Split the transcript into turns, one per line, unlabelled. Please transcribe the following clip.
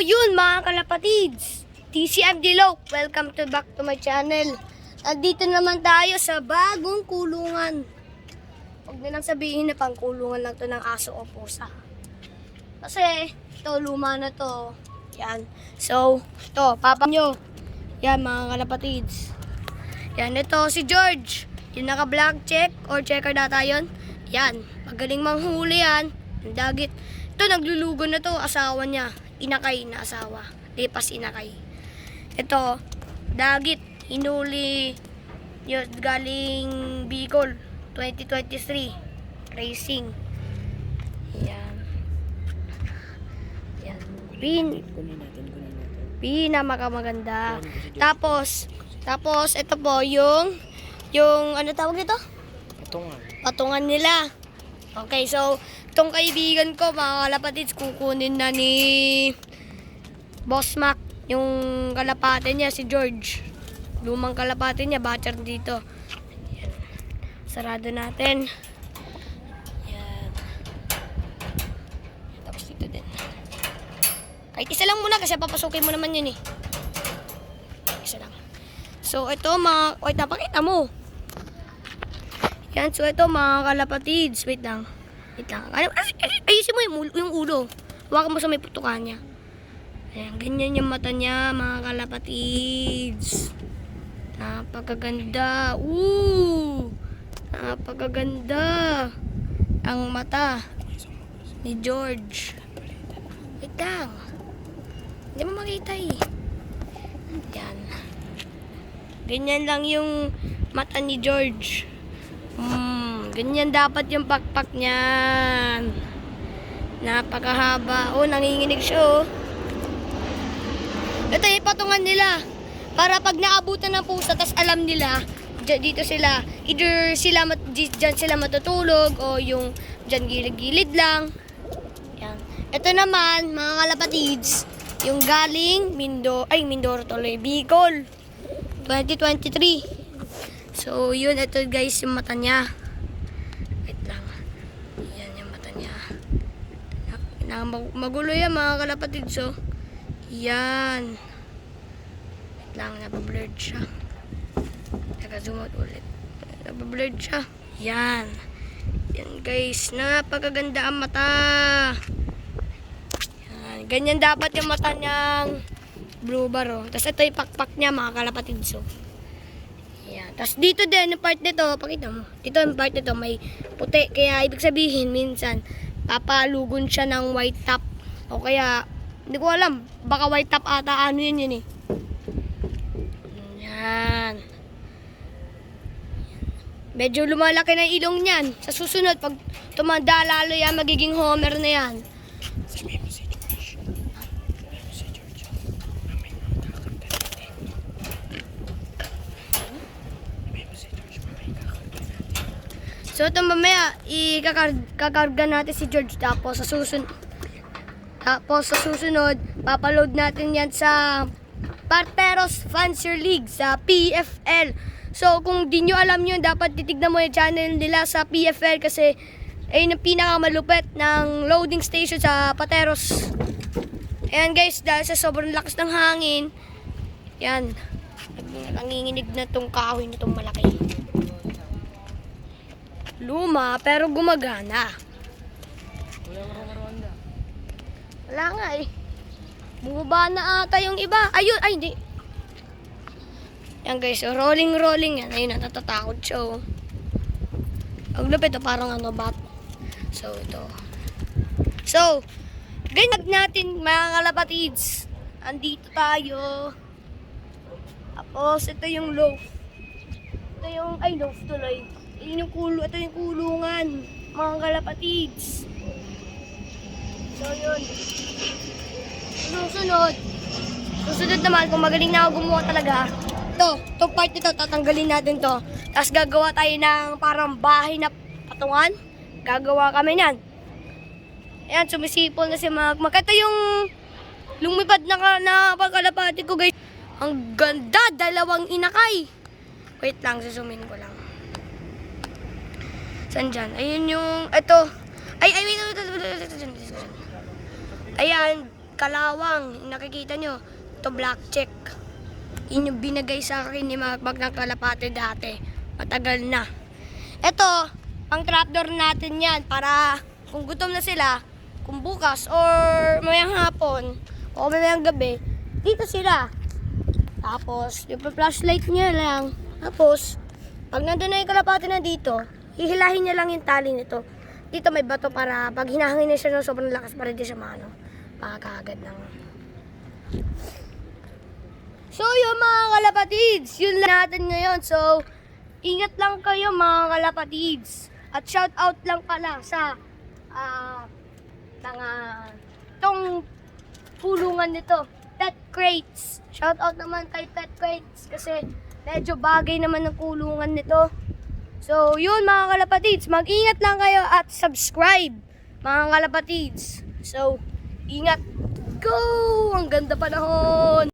Ayun mga kalapatids, TCM Diloc, welcome back to my channel. Nandito naman tayo sa bagong kulungan. Huwag nilang sabihin na pang kulungan lang to ng aso o pusa. Kasi ito luma na to. Yan. So, ito, papa nyo. Yan mga kalapatids. Yan, ito si George. Yung naka-black check or checker data yun. Yan, magaling manghuli yan. Ang dagit. Ito, naglulugo na to, asawa niya. Inakay na asawa. Lipas inakay. Ito, dagit. Hinuli yun, galing Bicol 2023 racing. Yan. Yan.
Kunin natin.
Pinakamaganda. Tapos ito po yung ano tawag ito? Patungan nila. Okay, so itong kaibigan ko mga kalapatids, kukunin na ni Boss Mac yung kalapate niya, si George. Lumang kalapate niya, batcher dito. Yan. Sarado natin. Yan. Tapos dito din. Kahit isa lang muna kasi papasukin mo naman yun eh. Isa lang. So ito mga, wait, napakita mo. Yan, so ito mga kalapatids. Wait lang. Ayusin mo yung ulo. Huwakan mo sa may putukan niya. Ayan, ganyan yung mata niya mga kalapatids. Napakaganda. Napakaganda. Ang mata ni George. Wait lang. Hindi mo makita eh. Yan. Ganyan lang yung mata ni George. Ganyan dapat yung pakpak niyan. Napakahaba. Nanginginig siya oh. Ito yung patungan nila. Para pag naabutan ng pusa, tas alam nila, dito sila, either dyan sila matutulog, o yung dyan gilid-gilid lang. Yan. Ito naman, mga kalapatids, yung galing Mindoro tuloy, Bicol 2023. So, yun, ito guys, yung mata niya. Wait lang. Yan yung mata niya. Magulo yan, mga kalapatids, so. Yan. Wait lang, napablurred siya. Naka-zoom out ulit. Napablurred siya. Yan. Yan guys, napakaganda ang mata. Yan. Ganyan dapat yung mata niyang blue bar, oh. Tapos ito yung pakpak niya, mga kalapatids, so. Yan. Tapos dito din, yung part nito, pakita mo. Dito yung part nito, may puti. Kaya ibig sabihin, minsan, papalugon siya ng white top. O kaya, hindi ko alam, baka white top ata, ano yun eh. Yan. Medyo lumalaki na ilong niyan. Sa susunod, pag tumanda lalo yan, magiging homer na yan.
Sabihin mo si George. Mamay makakanta natin. Sabihin mo si George, mamay kakanta natin.
So ito mamaya, ikakarga natin si George. Tapos sa susunod, papaload natin yan sa Parteros Fancier League sa PFL. So kung di nyo alam yun, dapat titignan mo yung channel nila sa PFL kasi ayun ang pinakamalupit ng loading station sa Pateros. Ayan guys, dahil sa sobrang lakas ng hangin, yan, nanginginig na tong kahoy na tong malaki. Luma pero gumagana. Wala nga eh. Bumaba na ata yung iba. Ayun, ay hindi. Yan guys, so rolling yan. Ayun, natatakot siya oh. Ang lupit oh, parang ano bat. So ito. So, ganyan natin mga kalapatids. Andito tayo. Tapos ito yung loaf. Loaf tuloy. Ito yung kulungan. Mga kalapatids. So yun. Susunod naman, kung magaling na ako gumawa talaga, itong part nito, tatanggalin natin to. Tapos gagawa tayo ng parang bahay na patungan. Gagawa kami niyan. Ayan, sumisipol na si Magmag. Ito yung lumipad na pagkalapati ko guys. Ang ganda, 2 inakay. Wait lang, susumin ko lang. Saan dyan? Ayun yung, ito. Ay, wait. Ayan, kalawang. Nakikita nyo, ito black check. Yun yung binagay sa akin ni Magbag ng kalapate dati. Matagal na. Ito, pang trapdoor natin yan para kung gutom na sila, kung bukas or mamayang hapon o mamayang gabi, dito sila. Tapos, yung flashlight niya lang. Tapos, pag nandun na yung kalapate na dito, hihilahin niya lang yung tali nito. Dito may bato para pag hinahangin niya siya ng sobrang lakas para di siya maano. Pakakagad lang. So, yung mga kalapatids, yun lang natin ngayon. So, ingat lang kayo mga kalapatids. At shout out lang pala sa tong pulungan nito, Pet Crates. Shout out naman kay Pet Crates kasi medyo bagay naman ang kulungan nito. So, yun mga kalapatids, mag-ingat lang kayo at subscribe mga kalapatids. So, ingat. Go! Ang ganda panahon!